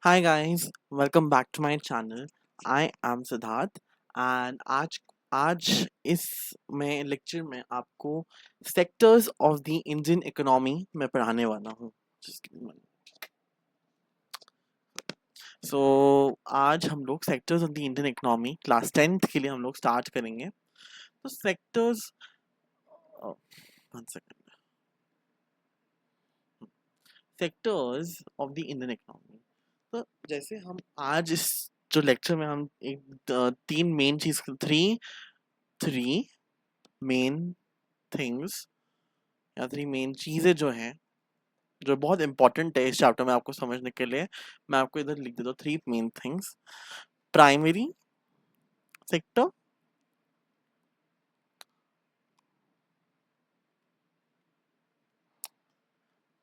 Hi guys, welcome back to my channel. I am Siddharth and आज आज इस मैं लेक्चर में आपको sectors of the Indian economy में पढ़ाने वाला हूँ. सो आज हम लोग sectors of the Indian economy class 10th के लिए हम लोग स्टार्ट करेंगे. तो sectors, one second, sectors of the Indian economy. तो जैसे हम आज इस जो लेक्चर में हम एक तीन मेन चीज थ्री थ्री मेन थिंग्स या थ्री मेन चीजें जो हैं जो बहुत इंपॉर्टेंट है इस चैप्टर में आपको समझने के लिए, मैं आपको इधर लिख देता हूँ. Three main things: primary sector,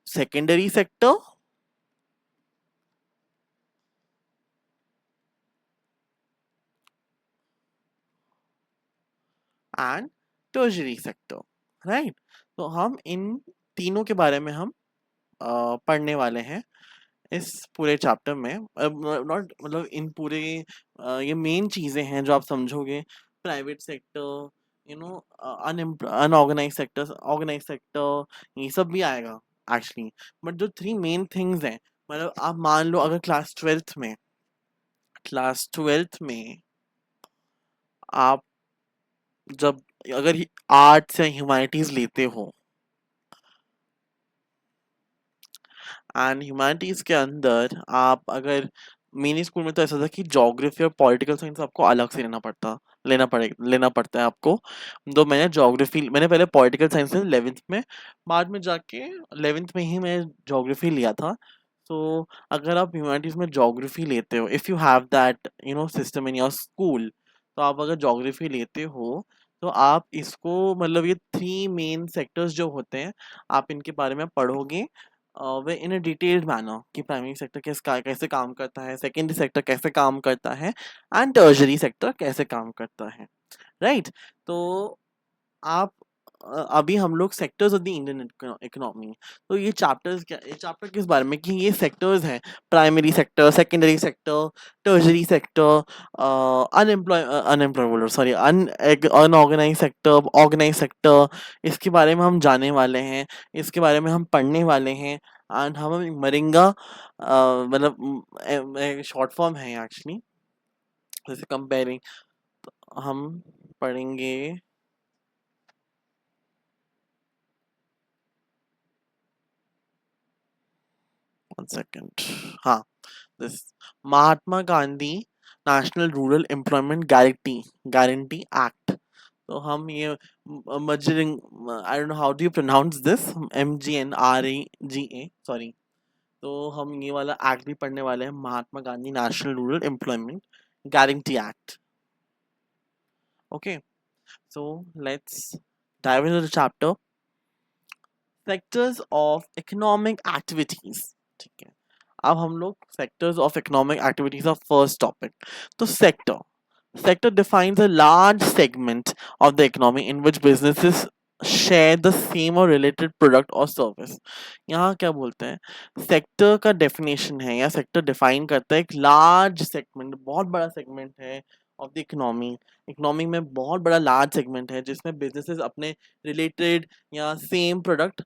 secondary sector and tertiary sector. Right. तो हम इन तीनों के बारे में हम पढ़ने वाले हैं इस पूरे चैप्टर में. नॉट मतलब इन पूरे ये मेन चीजें हैं जो आप समझोगे. Private sector, you know, unorganise sector, organise sector, ये सब भी आएगा एक्चुअली. बट जो थ्री मेन थिंग्स हैं, मतलब आप मान लो अगर क्लास ट्वेल्थ में आप जब अगर आर्ट्स या ह्यूमैनिटीज लेते हो, एंड ह्यूमैनिटीज के अंदर आप अगर मेरे स्कूल में तो ऐसा था कि ज्योग्राफी और पॉलिटिकल साइंस आपको अलग से लेना पड़ता है आपको. तो मैंने पहले पॉलिटिकल साइंस लिया 11th में, बाद में जाके 11th में ही मैं ज्योग्राफी लिया था. तो अगर आप ह्यूमैनिटीज में ज्योग्राफी लेते हो, if you have that system in your school, तो आप अगर ज्योग्राफी लेते हो तो आप इसको मतलब ये थ्री मेन सेक्टर्स जो होते हैं आप इनके बारे में पढ़ोगे वे इन अ डिटेल्ड मैनर कि प्राइमरी सेक्टर कैसे काम करता है, सेकेंडरी सेक्टर कैसे काम करता है, एंड टर्शरी सेक्टर कैसे काम करता है. राइट. तो आप अभी हम लोग sectors of the Indian economy. तो ये चैप्टर किस बारे में कि ये सेक्टर्स हैं: primary sector, secondary sector, tertiary sector, unemploy बोलो sorry unorganise sector, organise sector. इसके बारे में हम जाने वाले हैं, इसके बारे में हम पढ़ने वाले हैं. एंड हम मरिंगा मतलब शॉर्ट फॉर्म है एक्चुअली. जैसे कंपेयरिंग हम पढ़ेंगे. One second. हाँ, this Mahatma Gandhi national rural employment guarantee act. तो हम ये मजरिंग, I don't know how do you pronounce this, MGNREGA sorry. तो हम ये वाला एक्ट भी पढ़ने वाले हैं, Mahatma Gandhi national rural employment guarantee act. Okay. So let's dive into the chapter, sectors of economic activities. ठीक है. अब हम लोग sectors of economic activities of first topic. तो sector defines a large segment of the economy in which businesses share the same or related product or service. यहाँ क्या बोलते हैं, सेक्टर का डेफिनेशन है या सेक्टर डिफाइन करता है एक लार्ज सेगमेंट, बहुत बड़ा सेगमेंट है ऑफ द इकोनॉमी. इकोनॉमी में बहुत बड़ा लार्ज सेगमेंट है जिसमें बिजनेसेस अपने रिलेटेड या सेम प्रोडक्ट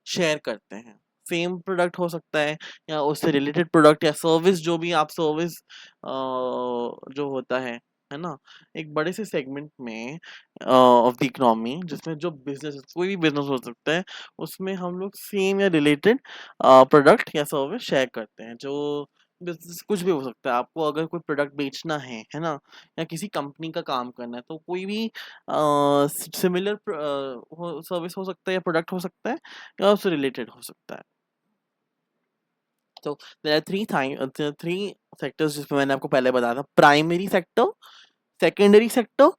शेयर करते हैं. सेम प्रोडक्ट हो सकता है या उससे रिलेटेड प्रोडक्ट या सर्विस, जो भी आप सर्विस जो होता है ना, एक बड़े से सेगमेंट में ऑफ द इकोनॉमी जिसमें जो बिजनेस, कोई भी बिजनेस हो सकता है, उसमें हम लोग सेम या रिलेटेड प्रोडक्ट या सर्विस शेयर करते हैं. जो बिजनेस कुछ भी हो सकता है, आपको अगर कोई प्रोडक्ट बेचना है ना, या किसी कंपनी का काम करना है, तो कोई भी सिमिलर सर्विस हो सकता है या प्रोडक्ट हो सकता है या उससे रिलेटेड हो सकता है. तो देयर आर थ्री सेक्टर्स जिसमें मैंने आपको पहले बताया था: primary sector, secondary sector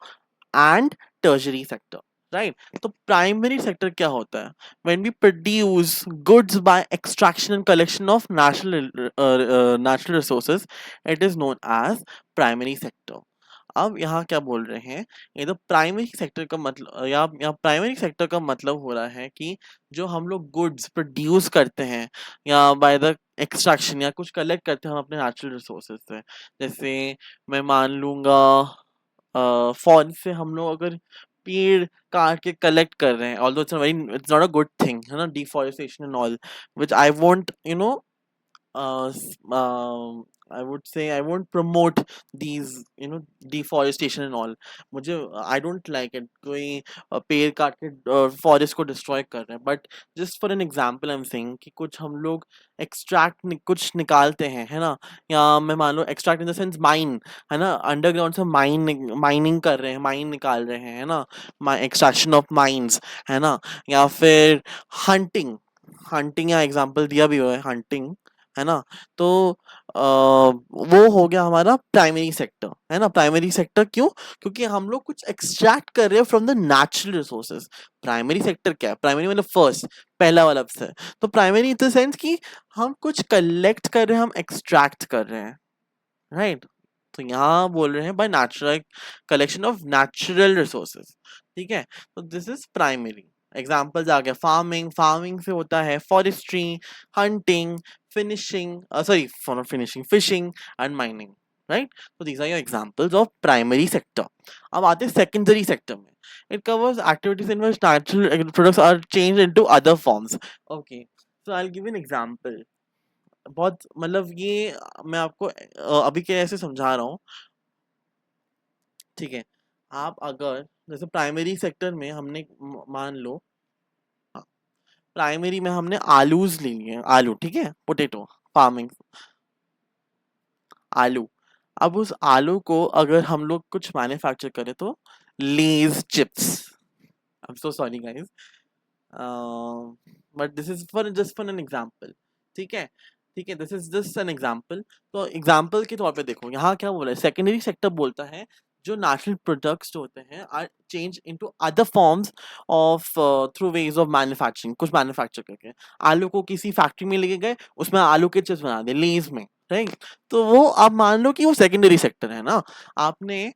and tertiary sector. Right. तो प्राइमरी सेक्टर क्या होता है? When we produce goods by extraction and collection of natural resources, it is known as primary sector. अब यहाँ क्या बोल रहे हैं, ये तो प्राइमरी सेक्टर का मतलब या प्राइमरी सेक्टर का मतलब हो रहा है कि जो हम लोग गुड्स प्रोड्यूस करते हैं या बाय द एक्सट्रैक्शन या कुछ कलेक्ट करते हैं हम अपने नेचुरल रिसोर्सेज से। जैसे मैं मान लूंगा फॉरेस्ट से हम लोग अगर पेड़ काट के कलेक्ट कर रहे हैं, although it's not a good thing है ना, deforestation and all, which I won't I would say I won't promote these deforestation and all. मुझे I don't like it कोई पेड़ काट के फॉरेस्ट को डिस्ट्रॉय कर रहे हैं, but just for an example I am saying कि कुछ हम लोग कुछ निकालते हैं है ना, या मैं मान लो extract in the sense mine है ना, अंडरग्राउंड से माइनिंग कर रहे हैं, माइन निकाल रहे हैं है ना, एक्सट्रैक्शन ऑफ माइंस है ना, या फिर हंटिंग, हंटिंग या एग्जांपल दिया भी हुआ है हंटिंग है ना। तो वो हो गया हमारा प्राइमरी सेक्टर है ना। प्राइमरी सेक्टर क्यों? क्योंकि हम लोग कुछ एक्सट्रैक्ट कर रहे हैं from the natural resources. Primary sector क्या है? प्राइमरी मतलब फर्स्ट, पहला वाला से। तो प्राइमरी इन द सेंस कि हम कुछ कलेक्ट कर रहे हैं, हम एक्सट्रैक्ट कर रहे हैं, राइट। तो यहाँ बोल रहे हैं by natural collection of natural resources, ठीक है। तो दिस इज प्राइमरी। एग्जाम्पल्स आ गया, फार्मिंग, फार्मिंग से होता है forestry, hunting, finishing, sorry not finishing, fishing and mining, right. तो these are your examples of primary sector. अब आते हैं सेकेंडरी सेक्टर में। It covers activities in which natural products are changed into other forms. Okay, so I will give an example. बहुत मतलब ये मैं आपको अभी के ऐसे समझा रहा हूँ, ठीक है। आप अगर जैसे प्राइमरी सेक्टर में हमने मान लो, हाँ, प्राइमरी में हमने आलूज ले लिए, आलू, ठीक है, पोटैटो फार्मिंग, आलू। अब उस आलू को अगर हम लोग कुछ मैन्युफैक्चर करें तो Lay's chips, I am so sorry guys, but this is for just for an example, ठीक है, ठीक है, this is just an example. तो एग्जांपल के तौर पे देखो यहाँ क्या बोला है, सेकेंडरी सेक्टर बोलता है जो नेशनल प्रोडक्ट्स होते हैं are change into other forms of through ways of manufacturing, कुछ मैन्युफैक्चर करके। आलू को किसी फैक्ट्री में लेके गए, उसमें आलू के चिप्स बना दिए लेज में, राइट। तो वो आप मान लो कि वो सेकेंडरी सेक्टर है ना। आपने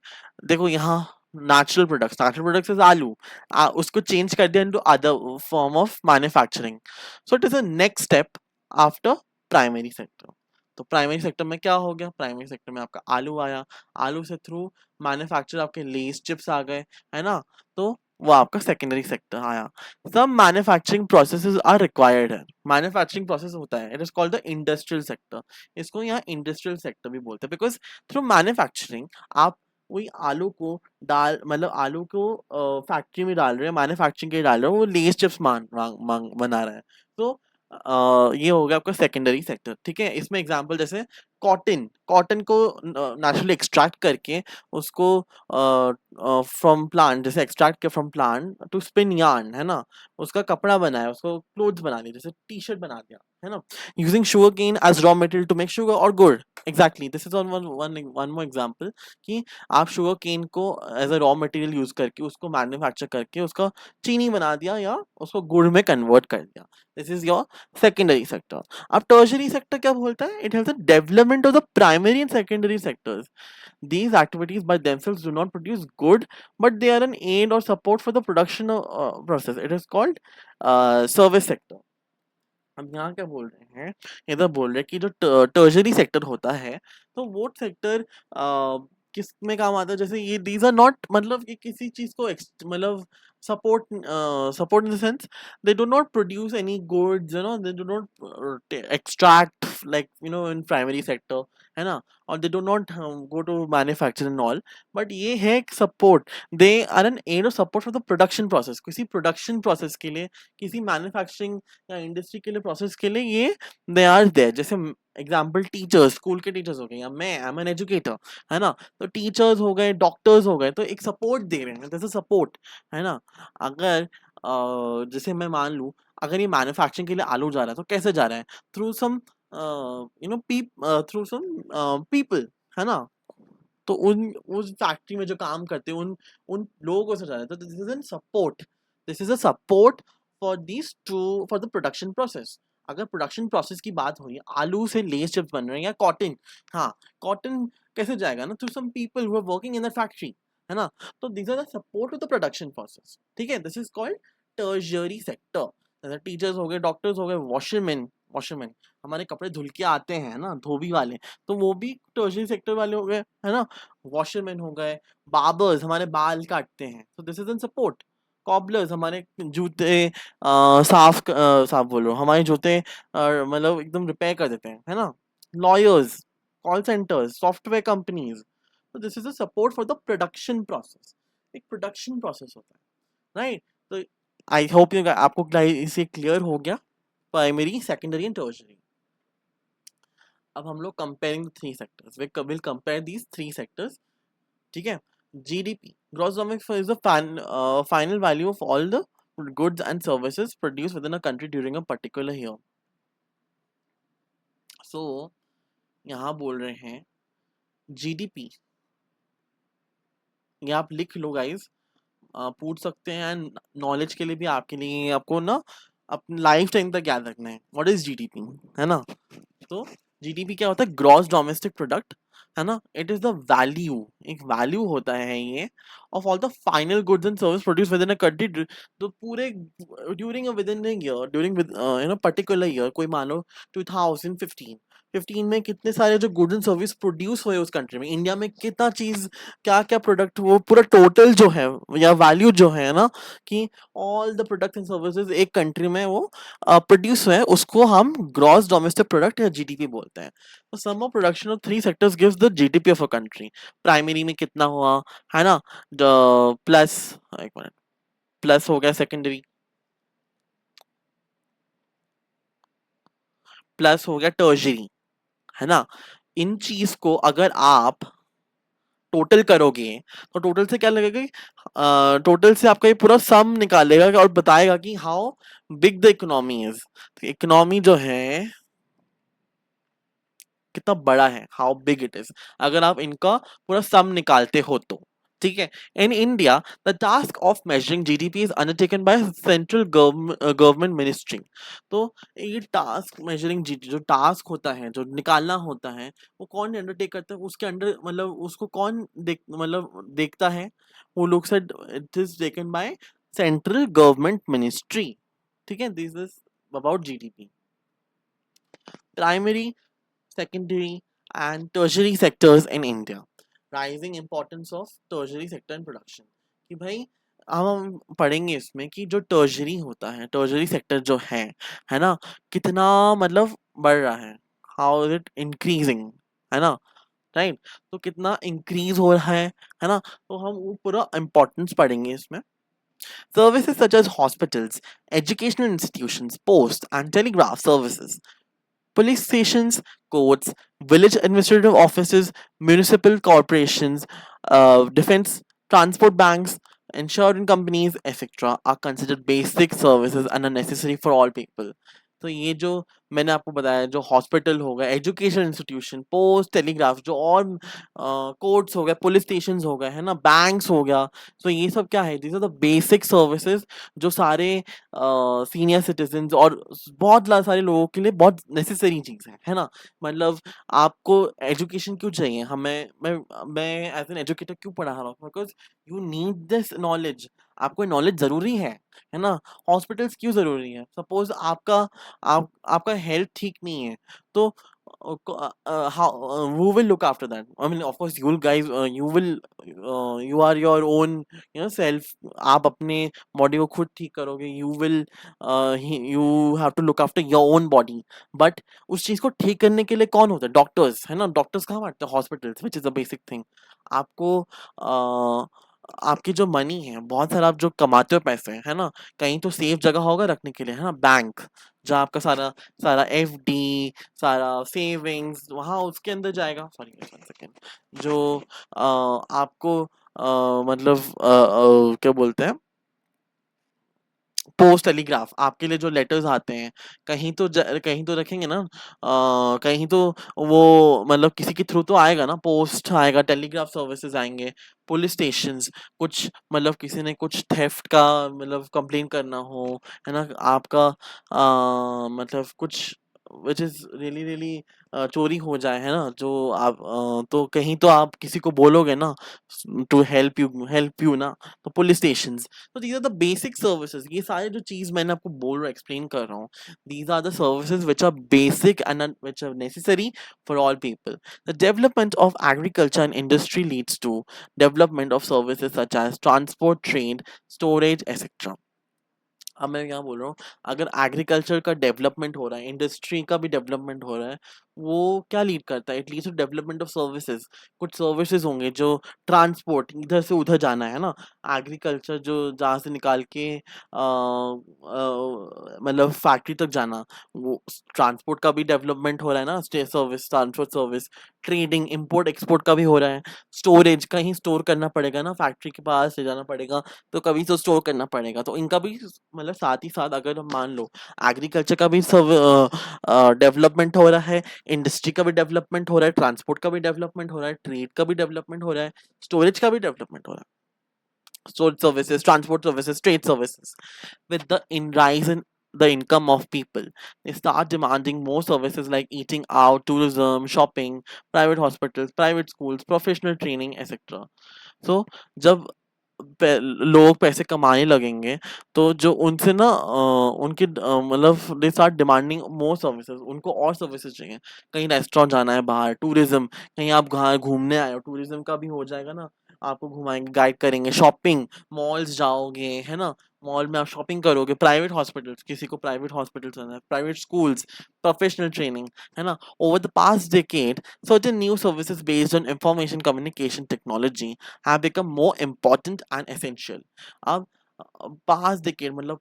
देखो यहाँ नेचुरल प्रोडक्ट्स इज आलू, उसको चेंज कर दिया into other form of manufacturing, so it is a next step after primary sector. तो प्राइमरी सेक्टर में क्या हो गया, प्राइमरी सेक्टर में आपका आलू आया, आलू से थ्रू मैन्युफैक्चर आपके लेस चिप्स आ गए, है ना। तो वो आपका सेकेंडरी सेक्टर आया। सब मैन्युफैक्चरिंग प्रोसेसेस आर रिक्वायर्ड है, मैन्युफैक्चरिंग प्रोसेस होता है, it is called the industrial sector. इसको यहाँ इंडस्ट्रियल सेक्टर भी बोलते हैं, बिकॉज थ्रू मैन्युफैक्चरिंग आप वही आलू को डाल मतलब आलू को फैक्ट्री में डाल रहे हैं, मैन्युफैक्चरिंग के लिए डाल रहे हैं, वो लेस चिप्स बना रहा है। तो ये हो गया आपका सेकेंडरी सेक्टर, ठीक है। इसमें एग्जांपल जैसे कॉटन, कॉटन को नेचुरली एक्सट्रैक्ट करके उसको फ्रॉम प्लांट, जैसे एक्सट्रैक्ट के from plant to spin yarn, है ना, उसका कपड़ा बनाया, उसको क्लोथ्स बना दिया, जैसे टी शर्ट बना दिया, है ना, using sugar cane as raw material to make sugar और गुड़। Exactly, this is one more example कि आप शुगर केन को as a raw material use करके उसको मैन्युफैक्चर करके उसका चीनी बना दिया या उसको गुड़ में कन्वर्ट कर दिया। This is your secondary sector. अब टर्शरी सेक्टर क्या बोलता है? It helps the development of the primary and secondary sectors. These activities by themselves do not produce good, but they are an aid or support for the production process. It is called service sector. अब यहाँ क्या बोल रहे हैं, इधर बोल रहे हैं कि जो टर्शरी सेक्टर होता है, तो वो सेक्टर किस में काम आता है? जैसे ये दीज आर नॉट मतलब कि किसी चीज को मतलब support support in the sense they do not produce any goods, they do not extract like in primary sector, है ना, और they do not go to manufacture and all, but ये है support, they are an aid of support for the production process, किसी production process के लिए, किसी manufacturing या इंडस्ट्री के लिए प्रोसेस के लिए ये दे आर देयर। जैसे एग्जांपल टीचर्स, स्कूल के टीचर्स हो गए, या मैं आई एम एन एजुकेटर, है ना, तो टीचर्स हो गए, डॉक्टर्स हो गए, तो एक सपोर्ट दे रहे हैं, जैसे सपोर्ट, है ना। अगर जैसे मैं मान लूँ, अगर ये मैन्युफैक्चरिंग के लिए आलू जा रहा है तो कैसे जा रहा है? Through some through some people, है ना। तो उन उस फैक्ट्री में जो काम करते हैं उन उन लोगों को समझा देता है। तो this is an support, this is a support for this to for the production process. अगर प्रोडक्शन प्रोसेस की बात हो रही है, आलू से लेस चिप्स बन रहे हैं या कॉटन, हाँ, कॉटन कैसे जाएगा ना, through some people who are working in that factory, है ना। तो this are the support to the production process, ठीक है। This is called tertiary sector. जैसे टीचर्स हो गए, डॉक्टर्स हो गए, वॉशरमैन, वॉशरमैन हमारे कपड़े धुल के आते हैं ना, धोबी वाले, तो वो भी टर्शियरी सेक्टर वाले हो गए, है ना। वॉशरमैन हो गए, बार्बर्स हमारे बाल काटते हैं, तो this is in support. Cobbler's हमारे जूते साफ बोलो, हमारे जूते मतलब एकदम रिपेयर कर देते हैं, है ना। Lawyers, call centers, software companies, तो this is a support for the production process. एक प्रोडक्शन प्रोसेस होता है, राइट। तो आई होप यू आपको इसे क्लियर हो गया, प्राइमरी, सेकेंडरी एंड टर्शियरी। अब हम लोग comparing three sectors, we will compare these three sectors, ठीक है। GDP, gross domestic is the final value of all the goods and services produced within a country during a particular year. So यहाँ बोल रहे हैं GDP, ये आप लिख लो guys, पूछ सकते हैं, एंड नॉलेज के लिए भी आपके लिए, आपको ना अपनी लाइफ टाइम तक याद रखना है व्हाट इज जीडीपी, है ना। तो जीडीपी क्या होता है, ग्रॉस डोमेस्टिक प्रोडक्ट, है ना। इट इज द वैल्यू, एक वैल्यू होता है ये, of all the final goods and service produce with in a country, तो पूरे during with in year, during with in a particular year, कोई मान लो 2015, 15 में कितने सारे जो गुड्स एंड सर्विस प्रोड्यूस हुए उस कंट्री में, इंडिया में कितना चीज, क्या क्या प्रोडक्ट, वो पूरा टोटल जो है या वैल्यू जो है ना, कि all the products and services एक कंट्री में वो प्रोड्यूस हुए, उसको हम ग्रॉस डोमेस्टिक प्रोडक्ट या जीडीपी बोलते हैं। तो sum of production of three sectors gives the GDP of a country. Primary में कितना हुआ, है ना, प्लस, एक मिनट, प्लस हो गया सेकेंडरी, प्लस हो गया टर्शियरी, है ना। इन चीज को अगर आप टोटल करोगे तो टोटल से क्या लगेगा, टोटल से आपका ये पूरा सम निकालेगा और बताएगा कि how big the economy is, economy जो है कितना बड़ा है, हाउ बिग इट इज, अगर आप इनका पूरा सम निकालते हो तो, ठीक है। In India the task of measuring GDP is undertaken by central government ministry. तो ये टास्क मेजरिंग जीडीपी जो टास्क होता है, जो निकालना होता है, वो कौन अंडरटेक करता है, उसके अंडर मतलब उसको कौन मतलब देखता है, वो लोग से, it is taken by central government ministry, ठीक है। This is about GDP. Primary, secondary and tertiary sectors in India. Rising importance of tertiary sector in production. कि भाई हम पढ़ेंगे इसमें कि जो टर्शरी होता है, टर्शरी सेक्टर जो है ना, कितना मतलब बढ़ रहा है, हाउ इज इट इंक्रीजिंग, है ना, राइट। तो कितना इंक्रीज हो रहा है ना, तो हम वो पूरा इम्पोर्टेंस पढ़ेंगे इसमें। Services such as hospitals, educational institutions, post and telegraph services, police stations, courts, village administrative offices, municipal corporations, defense, transport banks, insurance companies, etc. are considered basic services and are necessary for all people. तो ये जो मैंने आपको बताया, जो hospital हो गया, education institution, post, telegraph, जो और कोर्ट्स हो गए, पुलिस स्टेशन हो गए, है ना, बैंक्स हो गया, तो ये सब क्या है, these are the basic services जो सारे सीनियर सिटीजन और बहुत सारे लोगों के लिए बहुत नेसेसरी चीज़ है ना। मतलब आपको एजुकेशन क्यों चाहिए, हमें मैं एज एन एजुकेटर क्यों पढ़ा रहा हूँ, because you need this knowledge, आपको नॉलेज ज़रूरी है ना। हॉस्पिटल्स क्यों ज़रूरी है, सपोज आपका हेल्थ ठीक नहीं है, तो how who will look after that, I mean of course you will guys you are your own self, आप अपने बॉडी को खुद ठीक करोगे, you have to look after your own body, but उस चीज को ठीक करने के लिए कौन होता है, डॉक्टर्स, है ना। डॉक्टर्स कहाँ बैठते हैं, hospitals, which is a basic thing. आपको आपकी जो मनी है, बहुत सारा आप जो कमाते हो पैसे, है ना, कहीं तो सेफ जगह होगा रखने के लिए, है ना, बैंक, जहाँ आपका सारा सारा एफडी, सारा सेविंग्स वहाँ उसके अंदर जाएगा, सॉरी सेकेंड, जो आपको मतलब क्या बोलते हैं, पोस्ट टेलीग्राफ, आपके लिए जो लेटर्स आते हैं, कहीं तो रखेंगे ना, कहीं तो वो मतलब किसी के थ्रू तो आएगा ना, पोस्ट आएगा, टेलीग्राफ सर्विसेज आएंगे, पुलिस स्टेशंस, कुछ मतलब किसी ने कुछ थेफ्ट का मतलब कंप्लेन करना हो, है ना, आपका मतलब कुछ विच इज़ रियली रियली चोरी हो जाए, है ना? जो आप तो कहीं तो आप किसी को बोलोगे ना टू हेल्प यू ना, तो पुलिस स्टेशंस। तो these are the basic services, ये सारे जो चीज़ मैंने आपको बोल रहा एक्सप्लेन कर रहा हूँ, these are the services which are basic and which are necessary for all people. The development of agriculture and industry leads to development of services such as transport, trade, storage, etc. अब मैं क्या बोल रहा हूँ, अगर agriculture का development हो रहा है, इंडस्ट्री का भी डेवलपमेंट हो रहा है, वो क्या लीड करता है? It leads to development of services. कुछ सर्विसेज होंगे जो ट्रांसपोर्ट, इधर से उधर जाना है ना, एग्रीकल्चर जो जहाँ से निकाल के मतलब फैक्ट्री तक जाना, वो ट्रांसपोर्ट का भी डेवलपमेंट हो रहा है ना, stay service, transport service. Trading, import export का भी हो रहा है। स्टोरेज, कहीं स्टोर करना पड़ेगा ना, फैक्ट्री के पास ले जाना पड़ेगा, तो कभी तो स्टोर करना पड़ेगा, तो इनका भी मतलब साथ ही साथ अगर हम मान लो एग्रीकल्चर का भी सब डेवलपमेंट हो रहा है, इंडस्ट्री का भी डेवलपमेंट हो रहा है, ट्रांसपोर्ट का भी डेवलपमेंट हो रहा है, ट्रेड का भी डेवलपमेंट हो रहा है, स्टोरेज का भी डेवलपमेंट हो रहा है, storage services, transport services, trade services. With the in rise in the income of people, they start demanding more services like eating out, tourism, shopping, private hospitals, private schools, professional training, etc. So जब लोग पैसे कमाने लगेंगे, तो जो उनसे ना उनकी मतलब they start demanding more services, उनको और सर्विसेज चाहिए। कहीं रेस्टोरेंट जाना है बाहर, टूरिज्म, कहीं आप घूमने आए हो, टूरिज्म का भी हो जाएगा ना, आपको घुमाएंगे, गाइड करेंगे, शॉपिंग, मॉल्स जाओगे, है ना, मॉल में आप शॉपिंग करोगे, प्राइवेट हॉस्पिटल्स, किसी को प्राइवेट हॉस्पिटल्स जाना है, प्राइवेट स्कूल्स, प्रोफेशनल ट्रेनिंग, है ना। Over the past decade, certain new services based on information communication technology have become more important and essential. अब past decade मतलब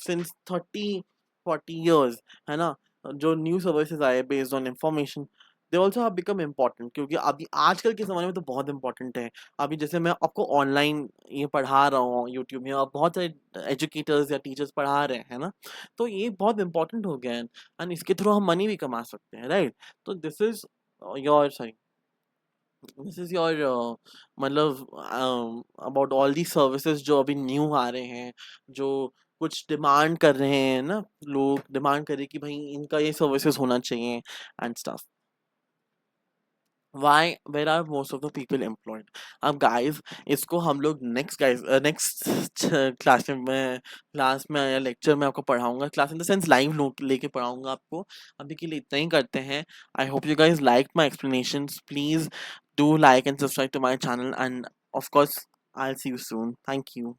since 30-40 years, है ना, जो न्यू सर्विसेज आए based on information, they also have become important, क्योंकि अभी आजकल के ज़माने में तो बहुत इंपॉर्टेंट है। अभी जैसे मैं आपको ऑनलाइन ये पढ़ा रहा हूँ यूट्यूब में, और बहुत सारे एजुकेटर्स या टीचर्स पढ़ा रहे हैं, है ना, तो ये बहुत इंपॉर्टेंट हो गया है, एंड इसके थ्रू हम मनी भी कमा सकते हैं, राइट? तो this is your sorry this is your मतलब अबाउट ऑल दी सर्विसेज जो अभी न्यू आ रहे हैं, जो कुछ डिमांड कर रहे हैं ना, लोग डिमांड कर रहे हैं कि भाई इनका ये सर्विसेज होना चाहिए and stuff. Why, where are most of the people employed? अब guys, इसको हम लोग नेक्स्ट क्लास में या लेक्चर में आपको पढ़ाऊंगा, class in the sense live लेके पढ़ाऊंगा आपको। अभी के लिए इतना ही करते हैं। I hope you guys liked my explanations. Please do like and subscribe to my channel, and of course I'll see you soon. Thank you.